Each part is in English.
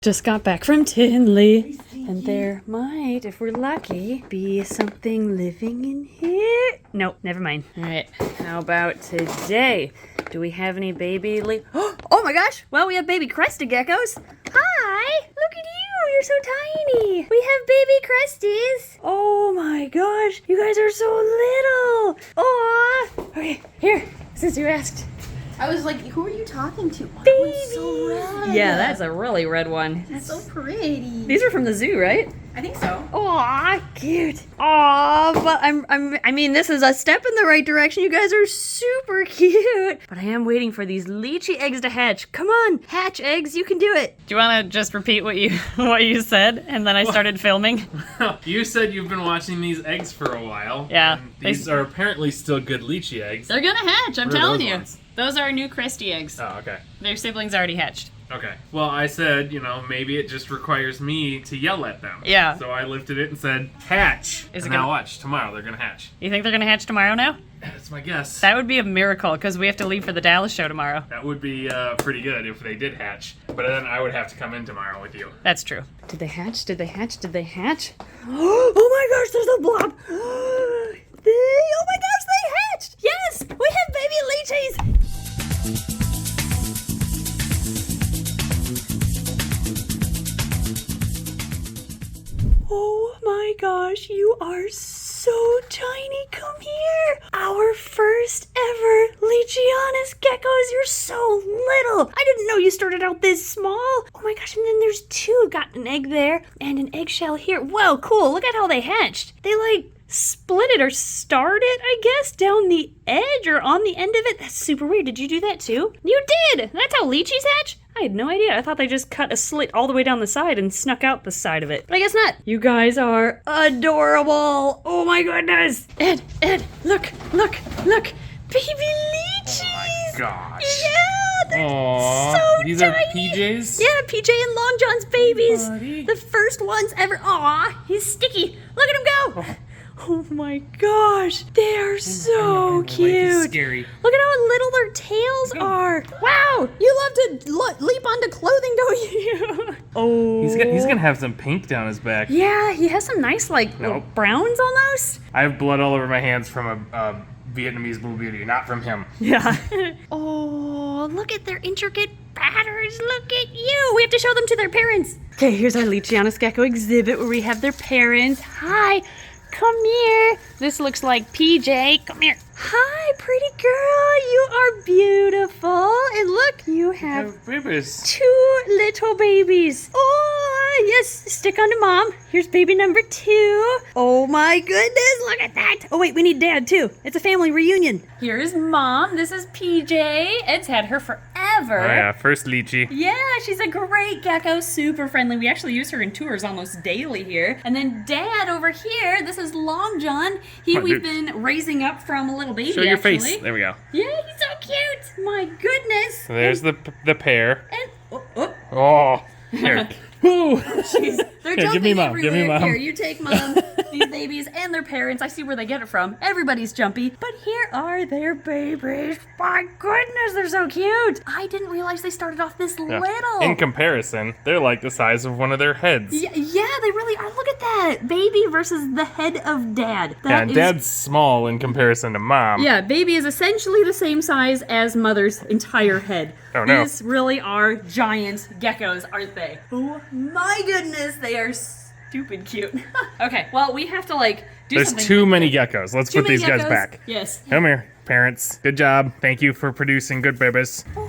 Just got back from Tinley, and there might, if we're lucky, be something living in here. Nope, never mind. All right, how about today? Do we have any baby Oh my gosh! Well, we have baby crested geckos. Hi! Look at you! You're so tiny! We have baby cresties! Oh my gosh! You guys are so little! Aw! Okay, here, since you asked. I was like, who are you talking to? Oh, Baby! that one's so red. Yeah, that's a really red one. That's so pretty. These are from the zoo, right? I think so. Aw, cute. Aw, but I mean, this is a step in the right direction. You guys are super cute. But I am waiting for these Leachie eggs to hatch. Come on, hatch eggs. You can do it. Do you want to just repeat what you said, and then I started filming? You said you've been watching these eggs for a while. Yeah. And these are apparently still good Leachie eggs. They're gonna hatch. I'm Where are telling those you. ones? Those are new cresty eggs. Oh, okay. Their siblings already hatched. Okay. Well, I said, maybe it just requires me to yell at them. Yeah. So I lifted it and said, hatch. Is it and now gonna- watch. Tomorrow they're going to hatch. You think they're gonna hatch tomorrow now? That's my guess. That would be a miracle, because we have to leave for the Dallas show tomorrow. That would be pretty good if they did hatch. But then I would have to come in tomorrow with you. That's true. Did they hatch? Did they hatch? Did they hatch? Oh my gosh, there's a blob! Oh my gosh, they hatched! Yes! We have baby Leachies! Oh my gosh, you are so tiny. Come here. Our first ever Leachianus Geckos. You're so little. I didn't know you started out this small. Oh my gosh, and then there's two. Got an egg there and an eggshell here. Whoa, cool. Look at how they hatched. They split it or starred it, I guess, down the edge or on the end of it. That's super weird. Did you do that too? You did. That's how Leachies hatch? I had no idea. I thought they just cut a slit all the way down the side and snuck out the side of it. But I guess not. You guys are adorable. Oh my goodness. Ed, look. Baby Leachies. Oh my gosh. Yeah, they're Aww. so These tiny. are PJs? Yeah, PJ and Long John's babies. Buddy. The first ones ever. Aw, he's sticky. Look at him go. Oh my gosh, they are so Life is cute. scary. Look at how little their tails are. Wow, you love to leap onto clothing, don't you? Oh. He's gonna have some pink down his back. Yeah, he has some nice, little Nope. browns almost. I have blood all over my hands from a Vietnamese Blue Beauty, not from him. Yeah. Oh, look at their intricate patterns. Look at you. We have to show them to their parents. Okay, here's our Leachianus Gecko exhibit where we have their parents. Hi. Come here. This looks like PJ. Come here. Hi, pretty girl. You are beautiful. And look, you have Babies. two little babies. Oh, yes. Stick onto mom. Here's baby number 2. Oh my goodness. Look at that. Oh, wait. We need dad, too. It's a family reunion. Here's mom. This is PJ. Ed's had her forever. Oh yeah, first Leachie. Yeah, she's a great gecko. Super friendly. We actually use her in tours almost daily here. And then dad over here. This is Long John. We've been raising up from a little baby, Show your actually. face. There we go. Yeah, he's so cute. My goodness. So there's the pair. And Oh, here. Woo! they're Here, jumping give me mom, everywhere. give me mom. Here, you take mom. These babies and their parents. I see where they get it from. Everybody's jumpy. But here are their babies. My goodness, they're so cute. I didn't realize they started off this Yeah. little. In comparison, they're like the size of one of their heads. Yeah, they really are. Look at that. Baby versus the head of dad. That And is- dad's small in comparison to mom. Yeah, baby is essentially the same size as mother's entire head. Oh, no. These really are giant geckos, aren't they? Oh my goodness, they are stupid cute. Okay, well, we have to do There's something. too many geckos. Let's Too put many these guys geckos. back. Yes. Come here, parents. Good job. Thank you for producing good babies. Oh,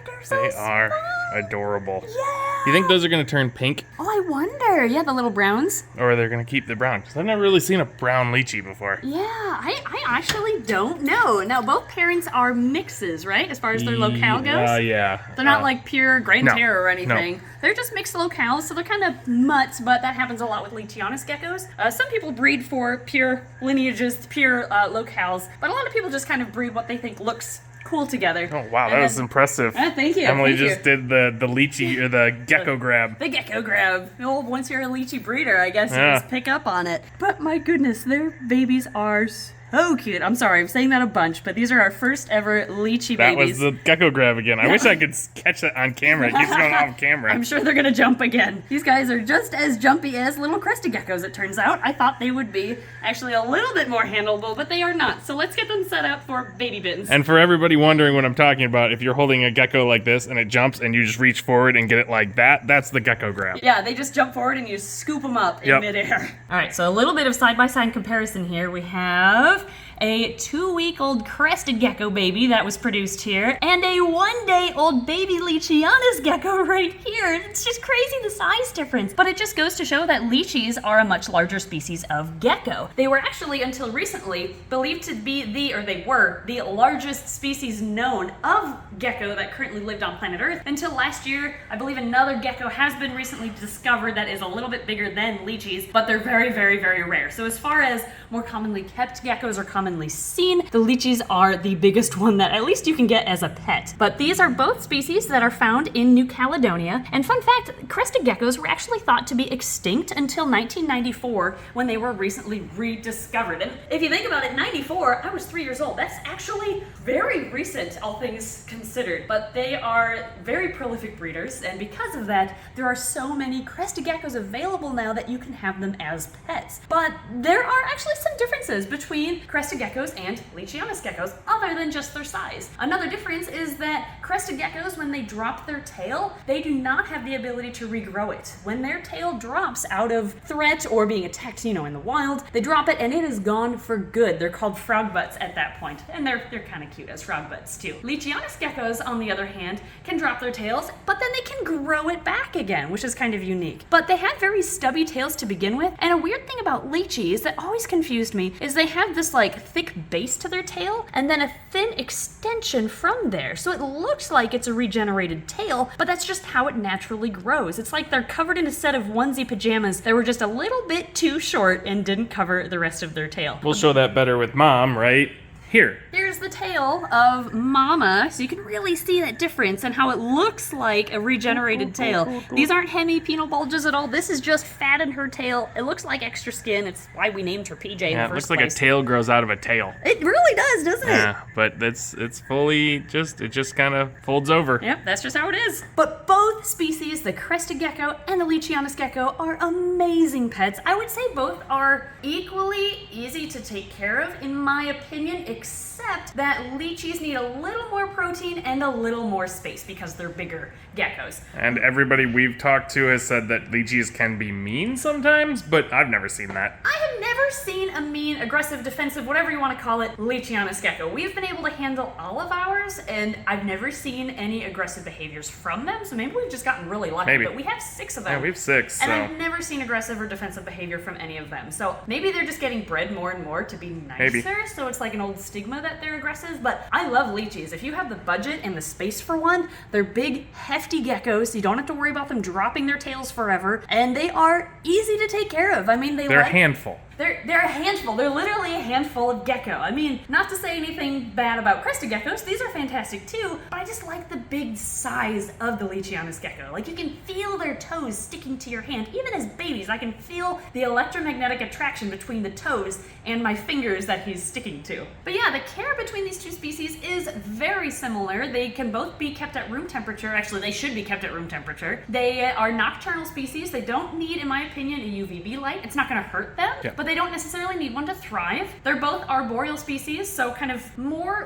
they're so They are small. adorable. Yeah. You think those are going to turn pink, Oh, I wonder. Yeah, the little browns. or they're going to keep the brown? Because I've never really seen a brown Leachie before. Yeah, I actually don't know. Now, both parents are mixes, right? As far as their locale goes? Yeah. They're not like pure Grand no, Terror or no. anything. They're just mixed locales, so they're kind of mutts, but that happens a lot with Leachianus geckos. Some people breed for pure lineages, pure locales, but a lot of people just kind of breed what they think looks cool together. Oh, wow, that was impressive. Thank you. Emily thank just you. did the Leachie, or the gecko grab. The gecko grab. Well, once you're a Leachie breeder, I guess you Yeah. just pick up on it. But my goodness, their babies are so cute. I'm sorry, I'm saying that a bunch, but these are our first ever Leachie That babies. was the gecko grab again. I wish I could catch that on camera. It keeps going off camera. I'm sure they're gonna jump again. These guys are just as jumpy as little crested geckos, it turns out. I thought they would be actually a little bit more handleable, but they are not. So let's get them set up for baby bins. And for everybody wondering what I'm talking about, if you're holding a gecko like this and it jumps and you just reach forward and get it like that, that's the gecko grab. Yeah, they just jump forward and you scoop them up in Yep. midair. All right, so a little bit of side-by-side comparison here. We have a 2-week-old crested gecko baby that was produced here, and a 1-day-old baby Leachianus gecko right here. It's just crazy the size difference, but it just goes to show that Leachies are a much larger species of gecko. They were actually, until recently, believed to be they were the largest species known of gecko that currently lived on planet Earth. Until last year, I believe another gecko has been recently discovered that is a little bit bigger than Leachies, but they're very, very, very rare. So as far as more commonly kept geckos are commonly seen, the Leachies are the biggest one that at least you can get as a pet. But these are both species that are found in New Caledonia. And fun fact, crested geckos were actually thought to be extinct until 1994 when they were recently rediscovered. And if you think about it, 94, I was 3 years old. That's actually very recent, all things considered. But they are very prolific breeders, and because of that, there are so many crested geckos available now that you can have them as pets. But there are actually some differences between crested geckos and Leachianus geckos, other than just their size. Another difference is that crested geckos, when they drop their tail, they do not have the ability to regrow it. When their tail drops out of threat or being attacked, in the wild, they drop it and it is gone for good. They're called frog butts at that point, and they're kind of cute as frog butts too. Leachianus geckos, on the other hand, can drop their tails, but then they can grow it back again, which is kind of unique. But they had very stubby tails to begin with, and a weird thing about Leachies that always confused me is they have this thick base to their tail and then a thin extension from there. So it looks like it's a regenerated tail, but that's just how it naturally grows. It's like they're covered in a set of onesie pajamas that were just a little bit too short and didn't cover the rest of their tail. We'll show that better with Mom right here. Here's the tail of Mama, so you can really see that difference and how it looks like a regenerated tail. These aren't hemipenal bulges at all. This is just fat in her tail. It looks like extra skin. It's why we named her PJ in the Yeah, it first looks like place. a tail grows out of a tail. It really does, doesn't it? Yeah, but it's fully it just kind of folds over. Yep, that's just how it is. But both species, the crested gecko and the Leachianus gecko, are amazing pets. I would say both are equally easy to take care of, in my opinion, except that Leachies need a little more protein and a little more space because they're bigger geckos. And everybody we've talked to has said that Leachies can be mean sometimes, but I've never seen that. I have never seen a mean, aggressive, defensive, whatever you want to call it, Leachianus gecko. We've been able to handle all of ours, and I've never seen any aggressive behaviors from them, so maybe we've just gotten really lucky. Maybe. But we have 6 of them. Yeah, we have 6, so. And I've never seen aggressive or defensive behavior from any of them. So maybe they're just getting bred more and more to be nicer, Maybe. so it's like an old stigma that they're aggressive. But I love Leachies. If you have the budget and the space for one, they're big, hefty geckos, so you don't have to worry about them dropping their tails forever, and they are easy to take care of. I mean, They're a handful. They're a handful. They're literally a handful of gecko. I mean, not to say anything bad about crested geckos. These are fantastic too, but I just like the big size of the Leachianus gecko. Like, you can feel their toes sticking to your hand. Even as babies, I can feel the electromagnetic attraction between the toes and my fingers that he's sticking to. But yeah, the care between these two species is very similar. They can both be kept at room temperature. Actually, they should be kept at room temperature. They are nocturnal species. They don't need, in my opinion, a UVB light. It's not going to hurt them, but they don't necessarily need one to thrive. They're both arboreal species, so kind of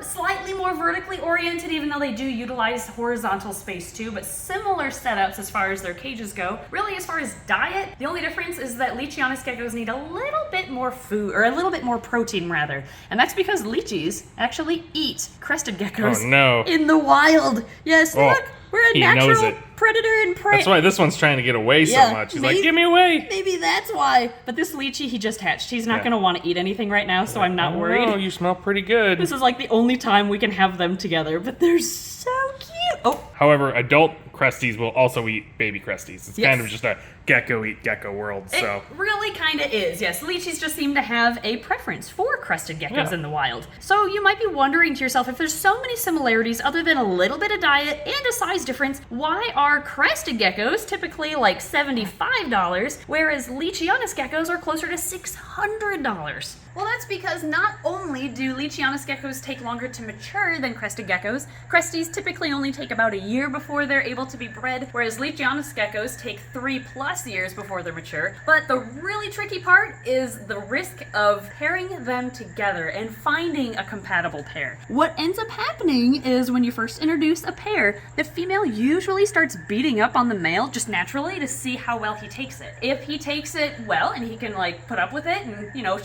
slightly more vertically oriented, even though they do utilize horizontal space too, but similar setups as far as their cages go. Really, as far as diet, the only difference is that Leachianus geckos need a little bit more food, or a little bit more protein rather, and that's because Leachies actually eat crested geckos in the wild. Yes, look, we're a natural predator and prey. That's why this one's trying to get away so much. He's like, give me away. Maybe that's why. But this Leachie, he just hatched. He's not going to want to eat anything right now, so I'm not worried. Oh, you smell pretty good. This is like the only time we can have them together, but they're so cute. Oh. However, adult cresties will also eat baby cresties. It's kind of just a gecko eat gecko world. So it really kind of is, yes. Leachies just seem to have a preference for crested geckos in the wild. So you might be wondering to yourself, if there's so many similarities other than a little bit of diet and a size difference, why are crested geckos typically like $75, whereas Leachianus geckos are closer to $600? Well, that's because not only do Leachianus geckos take longer to mature than crested geckos, cresties typically only take about a year before they're able to be bred, whereas Leachianus geckos take 3+ years before they're mature. But the really tricky part is the risk of pairing them together and finding a compatible pair. What ends up happening is when you first introduce a pair, the female usually starts beating up on the male just naturally to see how well he takes it. If he takes it well and he can like put up with it and, you know,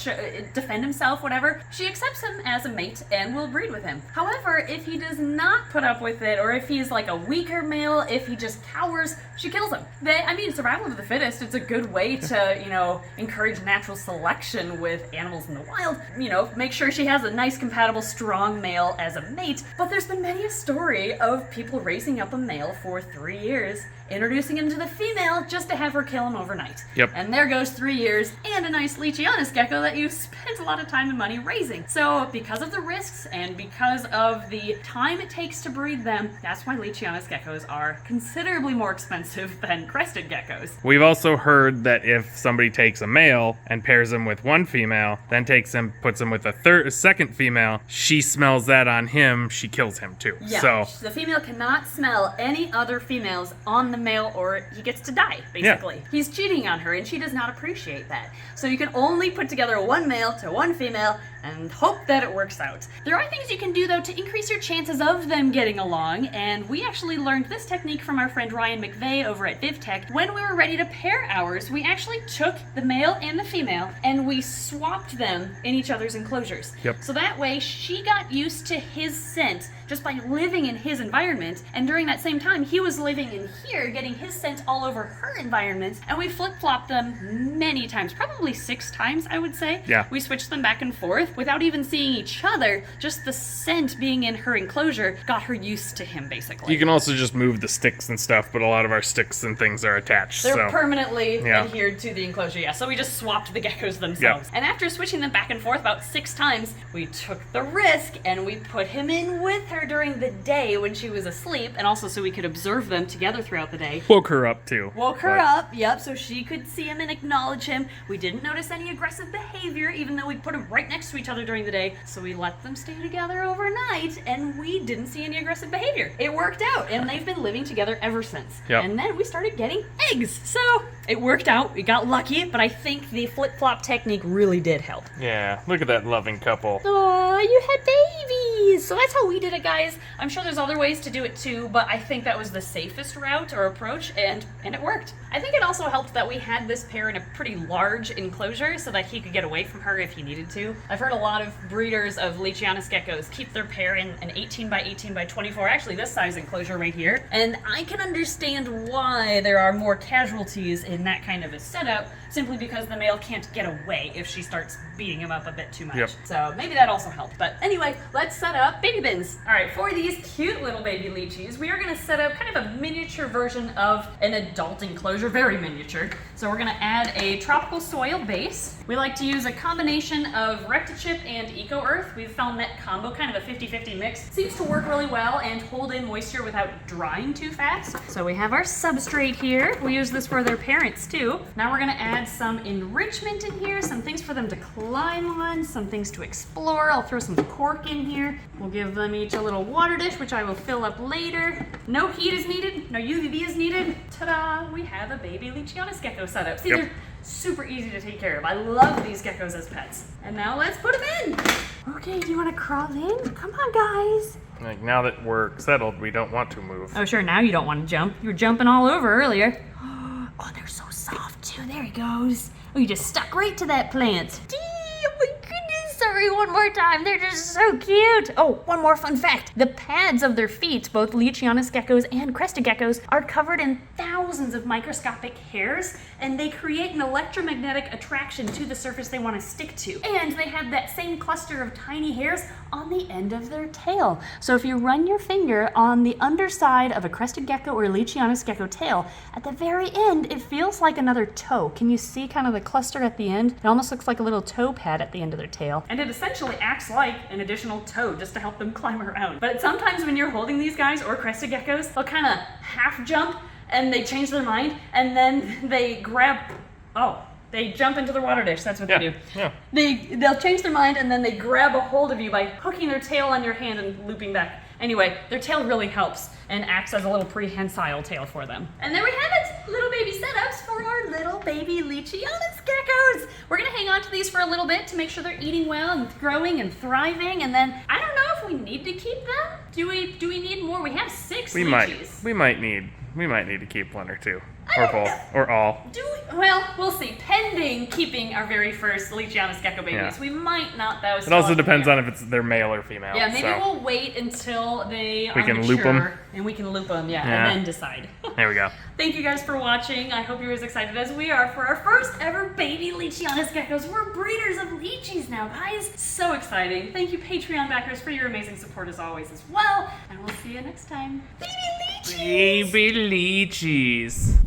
defend himself, whatever, she accepts him as a mate and will breed with him. However, if he does not put up with it, or if he's like a weaker male, if he just cowers, she kills him. Survival of the fittest, it's a good way to, you know, encourage natural selection with animals in the wild. You know, make sure she has a nice, compatible, strong male as a mate. But there's been many a story of people raising up a male for 3 years, introducing him to the female just to have her kill him overnight. Yep. And there goes 3 years and a nice Leachianus gecko that you've spent a lot of time and money raising. So because of the risks and because of the time it takes to breed them, that's why Leachianus geckos are considerably more expensive than crested geckos. We've also heard that if somebody takes a male and pairs him with one female, then takes him, puts him with a second female, she smells that on him, she kills him too. Yeah, So the female cannot smell any other females on the male or he gets to die, basically. Yeah. He's cheating on her and she does not appreciate that. So you can only put together one male to one female and hope that it works out. There are things you can do though to increase your chances of them getting along, and we actually learned this technique from our friend Ryan McVeigh over at VivTech. When we were ready to pair ours, we actually took the male and the female and we swapped them in each other's enclosures. Yep. So that way she got used to his scent just by living in his environment, and during that same time he was living in here getting his scent all over her environment, and we flip-flopped them many times, probably 6 times I would say. Yeah. We switched them back and forth without even seeing each other. Just the scent being in her enclosure got her used to him, basically. you can also just move the sticks and stuff, but a lot of our sticks and things are attached. They're so permanently Yeah. adhered to the enclosure, yeah. So we just swapped the geckos themselves. And after switching them back and forth about 6 times, we took the risk and we put him in with her during the day when she was asleep, and also so we could observe them together throughout the day. woke her up too. Woke her But- up, yep, so she could see him and acknowledge him. We didn't notice any aggressive behavior, even though we put them right next to each other during the day. So we let them stay together overnight, and we didn't see any aggressive behavior. It worked out, and they've been living together ever since. Yep. And then we started getting eggs. So it worked out. We got lucky, but I think the flip-flop technique really did help. Yeah, look at that loving couple. Oh, you had babies! So that's how we did it, guys. I'm sure there's other ways to do it too, but I think that was the safest route or approach, and it worked. I think it also helped that we had this pair in a pretty large enclosure so that he could get away from her if he needed to. I've heard a lot of breeders of Leachianus geckos keep their pair in an 18 by 18 by 24, actually this size enclosure right here, and I can understand why there are more casualties in that kind of a setup, simply because the male can't get away if she starts beating him up a bit too much. Yep. So maybe that also helped. But anyway, let's set up baby bins. All right, for these cute little baby Leachies, we are going to set up kind of a miniature version of an adult enclosure, very miniature. So we're going to add a tropical soil base. We like to use a combination of Rectichip and Eco Earth. We've found that combo, kind of a 50-50 mix, seems to work really well and hold in moisture without drying too fast. So we have our substrate here. We use this for their parents too. Now we're going to add some enrichment in here, some things for them to climb on, some things to explore. I'll throw some cork in here. We'll give them each a little water dish, which I will fill up later. No heat is needed, no UVB is needed. Ta-da! We have a baby Leachianus gecko setup. See, they're super easy to take care of. I love these geckos as pets. And now let's put them in. Okay, do you want to crawl in? Come on, guys. Like, now that we're settled, we don't want to move. Oh, sure, now you don't want to jump. You were jumping all over earlier. Oh, they're so soft, too. There he goes. Oh, you just stuck right to that plant. Oh, my goodness. Sorry, one more time. They're just so cute. Oh, one more fun fact. The pads of their feet, both Leachianus geckos and crested geckos, are covered in thousands of microscopic hairs, and they create an electromagnetic attraction to the surface they want to stick to. And they have that same cluster of tiny hairs on the end of their tail. So if you run your finger on the underside of a crested gecko or Leachianus gecko tail, at the very end, it feels like another toe. Can you see kind of the cluster at the end? It almost looks like a little toe pad at the end of their tail. And it essentially acts like an additional toe just to help them climb around. But sometimes when you're holding these guys or crested geckos, they'll kind of half jump and they change their mind and then they grab, oh, They jump into the water dish. That's what Yeah, they do. yeah. They'll change their mind and then they grab a hold of you by hooking their tail on your hand and looping back. Anyway, their tail really helps and acts as a little prehensile tail for them. And there we have it, little baby setups for our little baby Leachianus geckos. We're gonna hang on to these for a little bit to make sure they're eating well and growing and thriving. And then I don't know if we need to keep them. Do we need more? We have 6 We Leachies. might need to keep 1 or 2. Or both. Or all. Do we? Well, we'll see. Pending keeping our very first Leachianus gecko babies. Yeah. We might not, though. It also depends on if it's their male or female. Yeah, maybe so. we'll wait until they We are can mature, loop 'em. and we can loop them, Yeah. and then decide. There we go. Thank you guys for watching. I hope you're as excited as we are for our first ever baby Leachianus geckos. We're breeders of Leachies now, guys. So exciting. Thank you, Patreon backers, for your amazing support as always as well. And we'll see you next time. Baby Leachies! Baby Leachies.